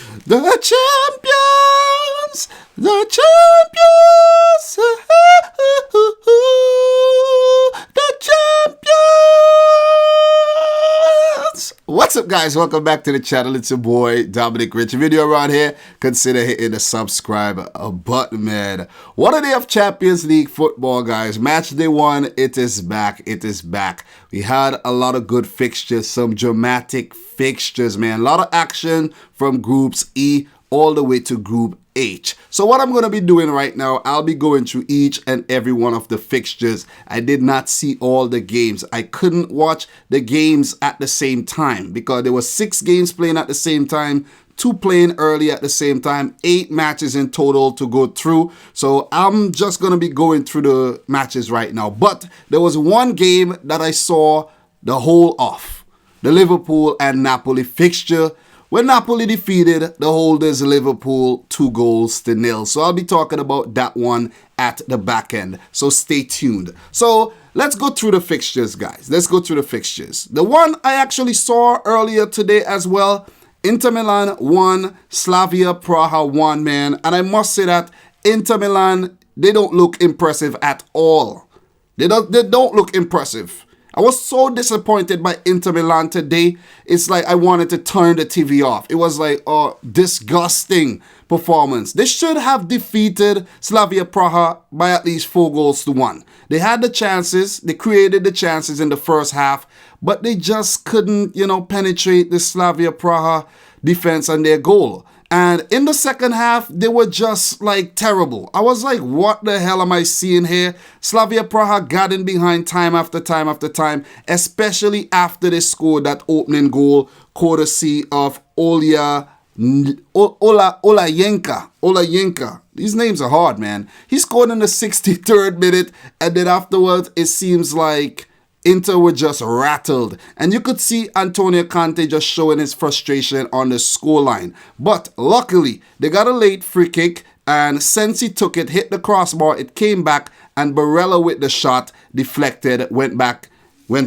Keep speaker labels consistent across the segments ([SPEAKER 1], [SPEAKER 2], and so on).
[SPEAKER 1] The champions, the champions, the champions. What's up, guys? Welcome back to the channel. It's your boy Dominic Rich. Video around here, consider hitting the subscribe button, man. What a day of Champions League football, guys. Match day 1, it is back. It is back. We had a lot of good fixtures, some dramatic fixtures, man. A lot of action from groups E all the way to group H. So what I'm going to be doing right now, I'll be going through each and every one of the fixtures. I did not see all the games. I couldn't watch the games at the same time because there were 6 games playing at the same time, 2 playing early at the same time, 8 matches in total to go through. So I'm just going to be going through the matches right now. But there was one game that I saw the whole of, the Liverpool and Napoli fixture, when Napoli defeated the holders Liverpool 2-0. So I'll be talking about that one at the back end. So stay tuned. So let's go through the fixtures, guys. Let's go through the fixtures. The one I actually saw earlier today as well, Inter Milan 1, Slavia Praha 1, man. And I must say that Inter Milan, they don't look impressive at all. They don't look impressive. I was so disappointed by Inter Milan today. It's like I wanted to turn the TV off. It was like a disgusting performance. They should have defeated Slavia Praha by at least 4-1. They had the chances. They created the chances in the first half, but they just couldn't, penetrate the Slavia Praha defense and their goal. And in the second half, they were just like terrible. I was like, what the hell am I seeing here? Slavia Praha got in behind time after time after time, especially after they scored that opening goal, courtesy of Olayenka. These names are hard, man. He scored in the 63rd minute, and then afterwards, it seems like Inter were just rattled, and you could see Antonio Conte just showing his frustration on the scoreline. But luckily, they got a late free kick, and Sensi took it, hit the crossbar, it came back, and Barella with the shot deflected, went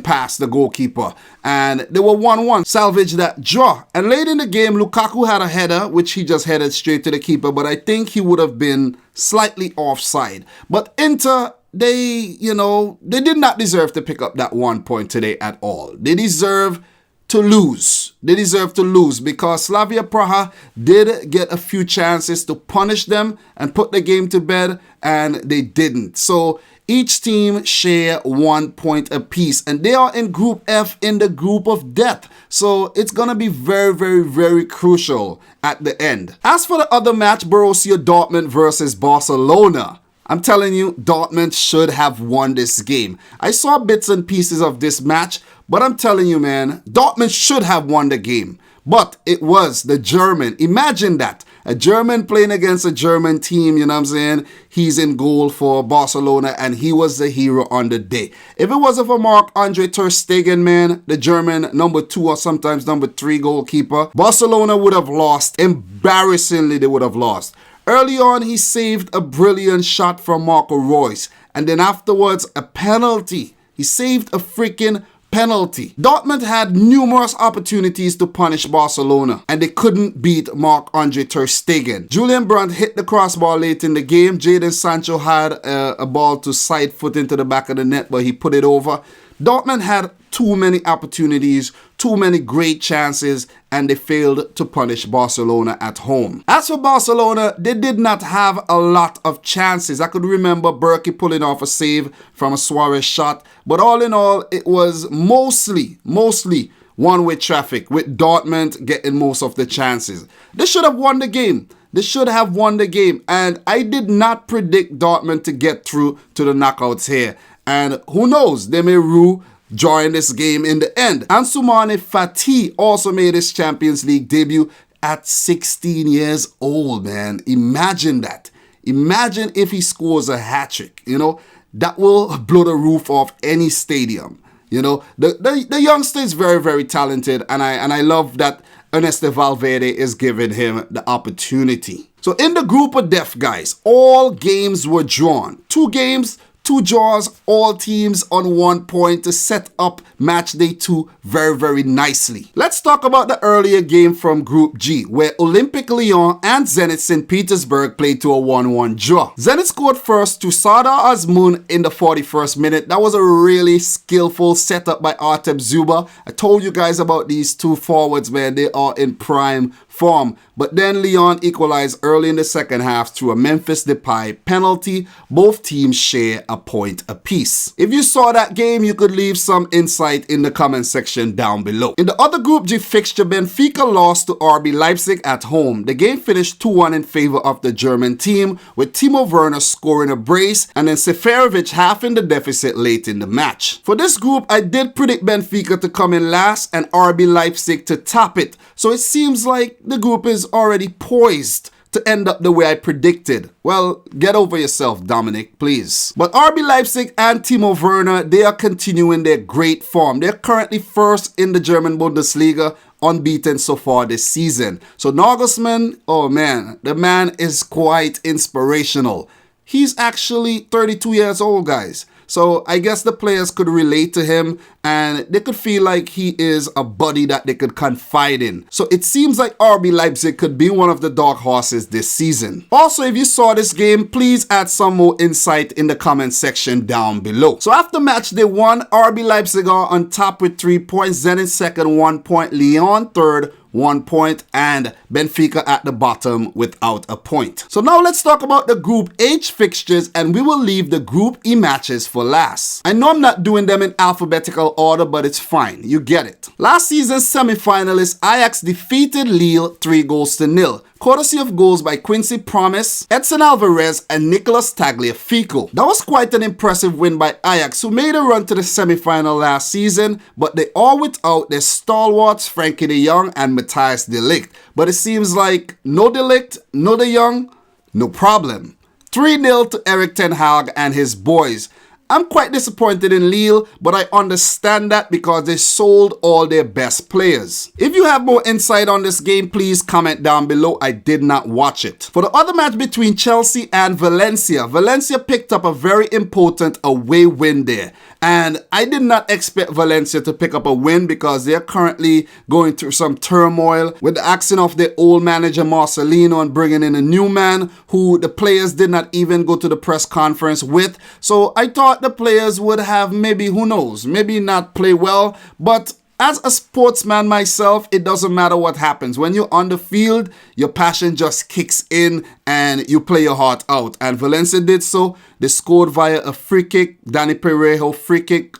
[SPEAKER 1] past the goalkeeper, and they were 1-1, salvaged that draw. And late in the game, Lukaku had a header, which he just headed straight to the keeper, but I think he would have been slightly offside. But Inter, they did not deserve to pick up that 1 point today at all. They deserve to lose. They deserve to lose because Slavia Praha did get a few chances to punish them and put the game to bed, and they didn't. So each team share 1 point apiece, and they are in Group F, in the group of death. So it's going to be very, very, very crucial at the end. As for the other match, Borussia Dortmund versus Barcelona, I'm telling you, Dortmund should have won this game. I saw bits and pieces of this match, but I'm telling you, man, Dortmund should have won the game. But it was the German. Imagine that. A German playing against a German team, you know what I'm saying? He's in goal for Barcelona, and he was the hero on the day. If it wasn't for Marc-Andre ter Stegen, man, the German number 2 or sometimes number 3 goalkeeper, Barcelona would have lost. Embarrassingly, they would have lost. Early on, he saved a brilliant shot from Marco Reus. And then afterwards, a penalty. He saved a freaking penalty. Dortmund had numerous opportunities to punish Barcelona, and they couldn't beat Marc-Andre ter Stegen. Julian Brandt hit the crossbar late in the game. Jadon Sancho had a ball to side foot into the back of the net, but he put it over. Dortmund had too many opportunities, too many great chances, and they failed to punish Barcelona at home. As for Barcelona, they did not have a lot of chances. I could remember Berkey pulling off a save from a Suarez shot, but all in all, it was mostly one-way traffic, with Dortmund getting most of the chances. They should have won the game. They should have won the game, and I did not predict Dortmund to get through to the knockouts here. And who knows, they may rue drawing this game in the end. Ansoumana Fati also made his Champions League debut at 16 years old, man. Imagine that. Imagine if he scores a hat-trick, that will blow the roof off any stadium. The youngster is very, very talented, and I love that Ernesto Valverde is giving him the opportunity. So in the group of death, guys, all games were drawn. 2 games, 2 draws, all teams on 1 point to set up match day 2 very, very nicely. Let's talk about the earlier game from Group G, where Olympic Lyon and Zenit St. Petersburg played to a 1-1 draw. Zenit scored first to Sardar Azmoun in the 41st minute. That was a really skillful setup by Artem Zuba. I told you guys about these 2 forwards, man. They are in prime form. But then Lyon equalized early in the second half through a Memphis Depay penalty. Both teams share a point apiece. If you saw that game, you could leave some insight in the comment section down below. In the other Group G fixture, Benfica lost to RB Leipzig at home. The game finished 2-1 in favor of the German team, with Timo Werner scoring a brace and then Seferovic half in the deficit late in the match. For this group, I did predict Benfica to come in last and RB Leipzig to top it. So it seems like the group is already poised to end up the way I predicted. Well, get over yourself, Dominic, please. But RB Leipzig and Timo Werner, they are continuing their great form. They're currently first in the German Bundesliga, unbeaten so far this season. So Nagelsmann, oh man, the man is quite inspirational. He's actually 32 years old, guys. So I guess the players could relate to him and they could feel like he is a buddy that they could confide in. So it seems like RB Leipzig could be one of the dark horses this season. Also, if you saw this game, please add some more insight in the comment section down below. So after match day 1, RB Leipzig are on top with 3 points, Zenit second 1 point, Lyon third 1 point, and Benfica at the bottom without a point. So now let's talk about the Group H fixtures, and we will leave the Group E matches for last. I know I'm not doing them in alphabetical order, but it's fine. You get it. Last season's semi-finalist Ajax defeated Lille 3-0, courtesy of goals by Quincy Promes, Edson Alvarez, and Nicolas Tagliafico. That was quite an impressive win by Ajax, who made a run to the semi-final last season, but they are without their stalwarts Frankie de Jong and Matthijs de Ligt. But it seems like no de Ligt, no de Jong, no problem. 3-0 to Erik ten Hag and his boys. I'm quite disappointed in Lille, but I understand that because they sold all their best players. If you have more insight on this game, please comment down below. I did not watch it. For the other match between Chelsea and Valencia, Valencia picked up a very important away win there. And I did not expect Valencia to pick up a win because they're currently going through some turmoil with the axing of their old manager Marcelino and bringing in a new man who the players did not even go to the press conference with. So I thought the players would have maybe, who knows, maybe not play well, but as a sportsman myself, it doesn't matter what happens. When you're on the field, your passion just kicks in and you play your heart out. And Valencia did so. They scored via a free kick. Danny Perejo free kick.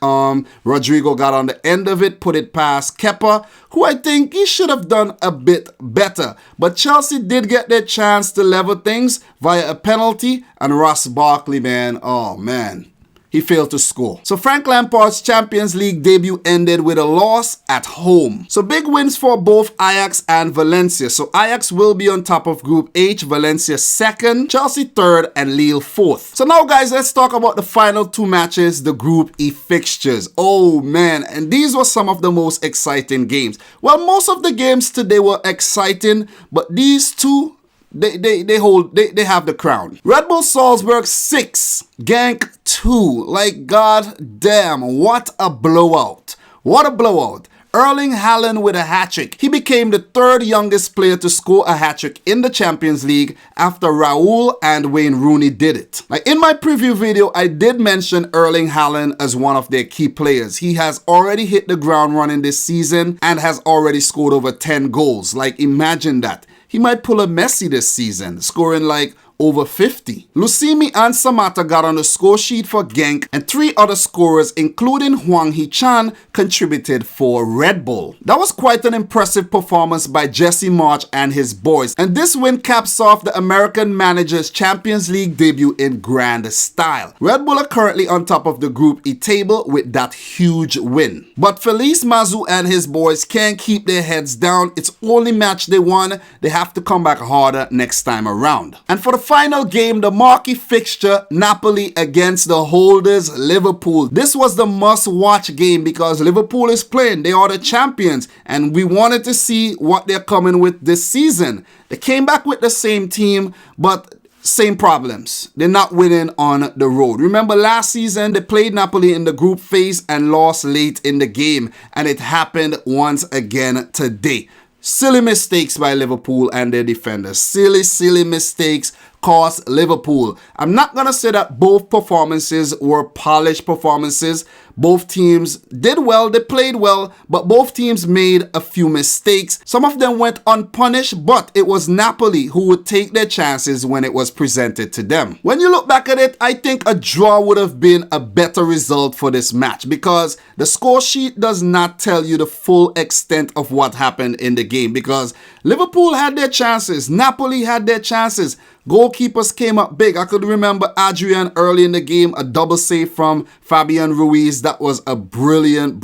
[SPEAKER 1] Rodrigo got on the end of it, put it past Kepa, who I think he should have done a bit better. But Chelsea did get their chance to level things via a penalty. And Ross Barkley, man, oh man, he failed to score. So Frank Lampard's Champions League debut ended with a loss at home. So big wins for both Ajax and Valencia. So Ajax will be on top of Group H, Valencia second, Chelsea third, and Lille fourth. So now guys, let's talk about the final 2 matches, the Group E fixtures. Oh man, and these were some of the most exciting games. Well, most of the games today were exciting, but these 2, they have the crown. Red Bull Salzburg 6, Genk 2. Like, god damn, what a blowout. What a blowout. Erling Haaland with a hat-trick. He became the 3rd youngest player to score a hat-trick in the Champions League after Raul and Wayne Rooney did it. Like in my preview video, I did mention Erling Haaland as one of their key players. He has already hit the ground running this season and has already scored over 10 goals. Like, imagine that. He might pull a Messi this season, scoring like over 50. Lucimi and Samata got on the score sheet for Genk, and 3 other scorers, including Hwang Hee-chan, contributed for Red Bull. That was quite an impressive performance by Jesse Marsch and his boys, and this win caps off the American manager's Champions League debut in grand style. Red Bull are currently on top of the Group E table with that huge win. But Felice Mazu and his boys can't keep their heads down. It's only match they won. They have to come back harder next time around. And for the final game, the marquee fixture, Napoli against the holders Liverpool. This was the must-watch game because Liverpool is playing. They are the champions, and we wanted to see what they're coming with this season. They came back with the same team, but same problems. They're not winning on the road. Remember last season, they played Napoli in the group phase and lost late in the game. And it happened once again today. Silly mistakes by Liverpool and their defenders. Silly mistakes cost Liverpool. I'm not going to say that both performances were polished performances. Both teams did well, they played well, but both teams made a few mistakes. Some of them went unpunished, but it was Napoli who would take their chances when it was presented to them. When you look back at it, I think a draw would have been a better result for this match because the score sheet does not tell you the full extent of what happened in the game because Liverpool had their chances, Napoli had their chances. Goalkeepers came up big. I could remember Adrian early in the game, a double save from Fabian Ruiz. That was a brilliant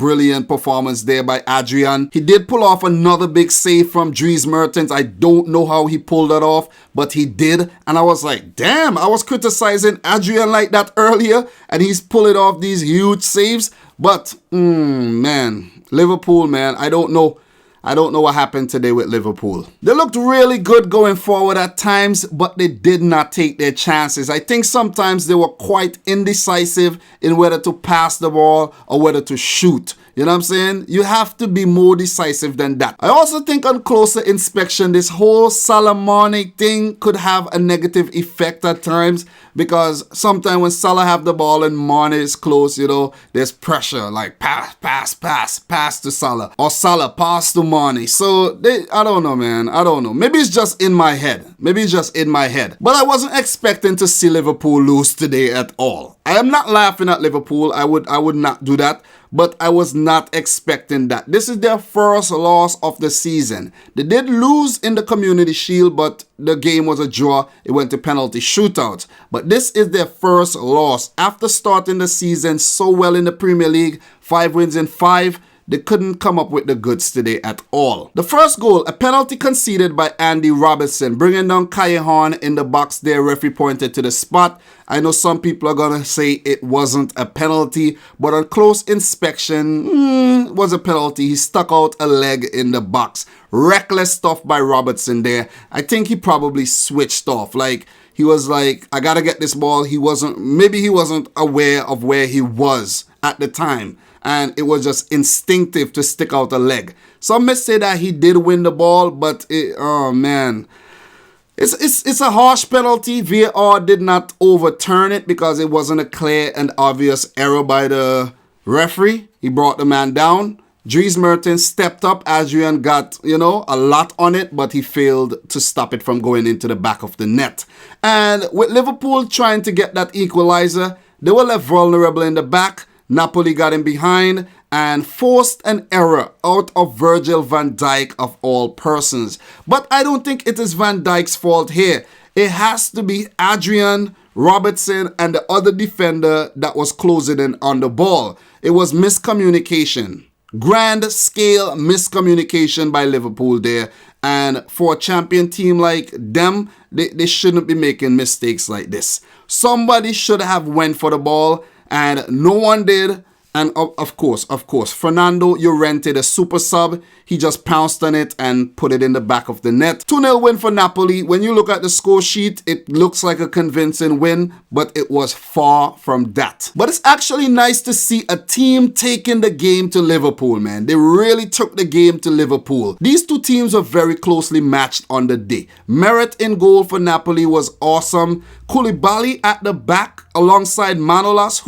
[SPEAKER 1] performance there by Adrian. He did pull off another big save from Dries Mertens. I don't know how he pulled that off, but he did. And I was like, damn, I was criticizing Adrian like that earlier, and he's pulling off these huge saves. But, man, Liverpool, man, I don't know what happened today with Liverpool. They looked really good going forward at times, but they did not take their chances. I think sometimes they were quite indecisive in whether to pass the ball or whether to shoot. You know what I'm saying? You have to be more decisive than that. I also think on closer inspection, this whole Salah Mane thing could have a negative effect at times because sometimes when Salah have the ball and Mane is close, you know, there's pressure like pass to Salah or Salah pass to Mane. So I don't know, man. I don't know. Maybe it's just in my head. But I wasn't expecting to see Liverpool lose today at all. I am not laughing at Liverpool. I would not do that. But I was not expecting that. This is their first loss of the season. They did lose in the Community Shield, but the game was a draw. It went to penalty shootouts. But this is their first loss. After starting the season so well in the Premier League, 5 wins in 5, they couldn't come up with the goods today at all. The first goal, a penalty conceded by Andy Robertson, bringing down Callejon in the box there. Referee pointed to the spot. I know some people are going to say it wasn't a penalty, but on close inspection, it was a penalty. He stuck out a leg in the box. Reckless stuff by Robertson there. I think he probably switched off. Like, he was like, I got to get this ball. Maybe he wasn't aware of where he was at the time. And it was just instinctive to stick out a leg. Some may say that he did win the ball, but oh man. It's a harsh penalty. VAR did not overturn it because it wasn't a clear and obvious error by the referee. He brought the man down. Dries Mertens stepped up. Adrian got, a lot on it, but he failed to stop it from going into the back of the net. And with Liverpool trying to get that equalizer, they were left vulnerable in the back. Napoli got in behind and forced an error out of Virgil van Dijk of all persons. But I don't think it is Van Dijk's fault here. It has to be Adrian, Robertson, and the other defender that was closing in on the ball. It was miscommunication. Grand scale miscommunication by Liverpool there. And for a champion team like them, they shouldn't be making mistakes like this. Somebody should have went for the ball. And no one did. And of course, Fernando Llorente, a super sub, he just pounced on it and put it in the back of the net. 2-0 win for Napoli. When you look at the score sheet, it looks like a convincing win, but it was far from that. But it's actually nice to see a team taking the game to Liverpool, man. They really took the game to Liverpool. These two teams were very closely matched on the day. Meret in goal for Napoli was awesome. Koulibaly at the back alongside Manolas,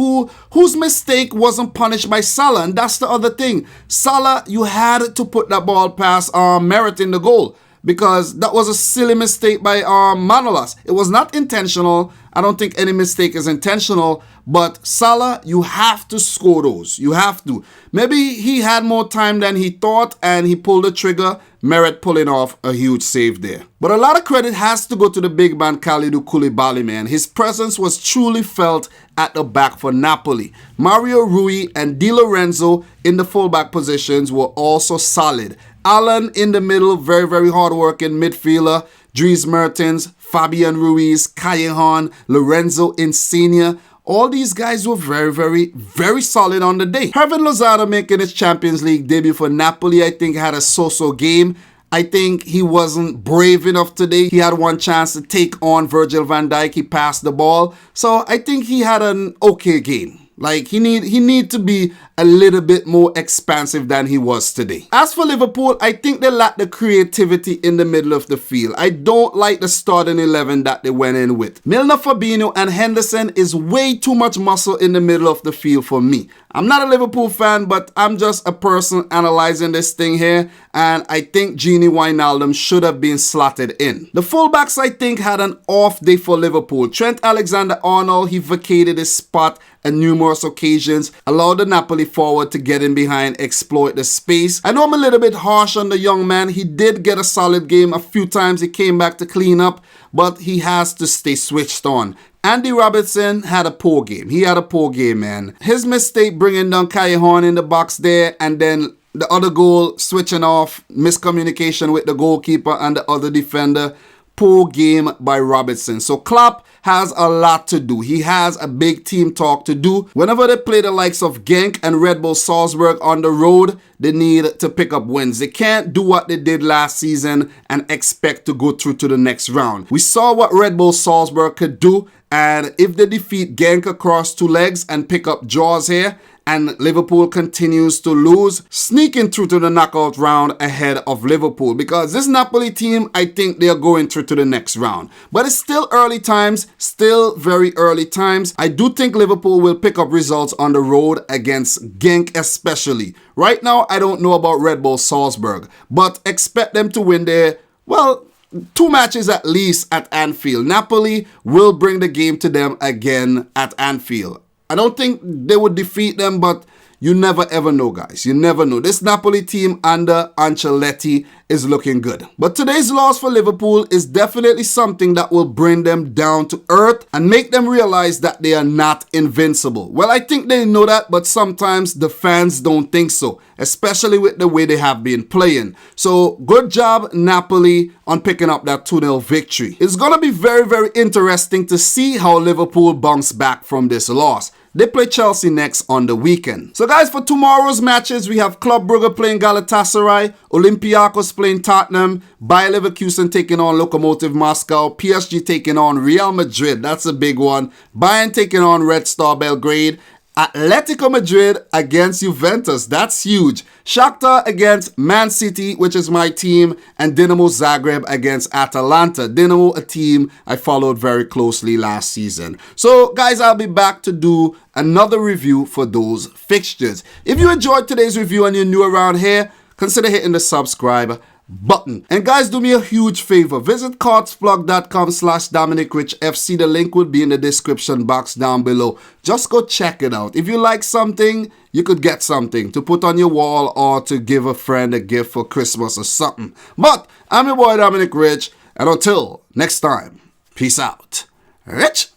[SPEAKER 1] whose mistake wasn't punished by Salah. And that's the other thing. Salah, you had to put that ball past Meret in the goal because that was a silly mistake by Manolas. It was not intentional. I don't think any mistake is intentional. But Salah, you have to score those. You have to. Maybe he had more time than he thought and he pulled the trigger. Meret pulling off a huge save there. But a lot of credit has to go to the big man Kalidou Koulibaly, man. His presence was truly felt at the back for Napoli. Mario Rui and Di Lorenzo in the fullback positions were also solid. Allen in the middle, very, very hard-working midfielder. Dries Mertens, Fabian Ruiz, Callejon, Lorenzo Insigne. All these guys were very, very, very solid on the day. Hervin Lozada making his Champions League debut for Napoli, I think had a so-so game. I think he wasn't brave enough today. He had one chance to take on Virgil van Dijk. He passed the ball. So I think he had an okay game. Like, he need to be a little bit more expansive than he was today. As for Liverpool, I think they lack the creativity in the middle of the field. I don't like the starting 11 that they went in with. Milner, Fabinho, and Henderson is way too much muscle in the middle of the field for me. I'm not a Liverpool fan, but I'm just a person analyzing this thing here, and I think Gini Wijnaldum should have been slotted in. The fullbacks, I think, had an off day for Liverpool. Trent Alexander-Arnold, he vacated his spot on numerous occasions, allowed the Napoli forward to get in behind, exploit the space. I know I'm a little bit harsh on the young man. He did get a solid game. A few times he came back to clean up, but he has to stay switched on. Andy Robertson had a poor game. He had a poor game, man. His mistake bringing down Callejon in the box there, and then the other goal switching off, miscommunication with the goalkeeper and the other defender. Poor game by Robertson. So Klopp has a lot to do. He has a big team talk to do. Whenever they play the likes of Genk and Red Bull Salzburg on the road, they need to pick up wins. They can't do what they did last season and expect to go through to the next round. We saw what Red Bull Salzburg could do, and if they defeat Genk across two legs and pick up draws here, and Liverpool continues to lose, sneaking through to the knockout round ahead of Liverpool, because this Napoli team, I think they are going through to the next round. But it's still early times, still very early times. I do think Liverpool will pick up results on the road against Genk especially. Right now, I don't know about Red Bull Salzburg, but expect them to win their, well, 2 matches at least at Anfield. Napoli will bring the game to them again at Anfield. I don't think they would defeat them, but you never ever know, guys. You never know. This Napoli team under Ancelotti is looking good. But today's loss for Liverpool is definitely something that will bring them down to earth and make them realize that they are not invincible. Well, I think they know that, but sometimes the fans don't think so, especially with the way they have been playing. So good job, Napoli, on picking up that 2-0 victory. It's going to be very, very interesting to see how Liverpool bounce back from this loss. They play Chelsea next on the weekend. So guys, for tomorrow's matches, we have Club Brugge playing Galatasaray, Olympiacos playing Tottenham, Bayer Leverkusen taking on Lokomotiv Moscow, PSG taking on Real Madrid, that's a big one, Bayern taking on Red Star Belgrade, Atlético Madrid against Juventus, that's huge. Shakhtar against Man City, which is my team, and Dinamo Zagreb against Atalanta. Dinamo, a team I followed very closely last season. So guys, I'll be back to do another review for those fixtures. If you enjoyed today's review and you're new around here, consider hitting the subscribe button. And guys, do me a huge favor. Visit cardsvlog.com/DominicRichFC. The link will be in the description box down below. Just go check it out. If you like something, you could get something to put on your wall or to give a friend a gift for Christmas or something. But I'm your boy Dominic Rich, and until next time, peace out. Rich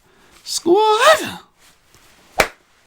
[SPEAKER 1] Squad.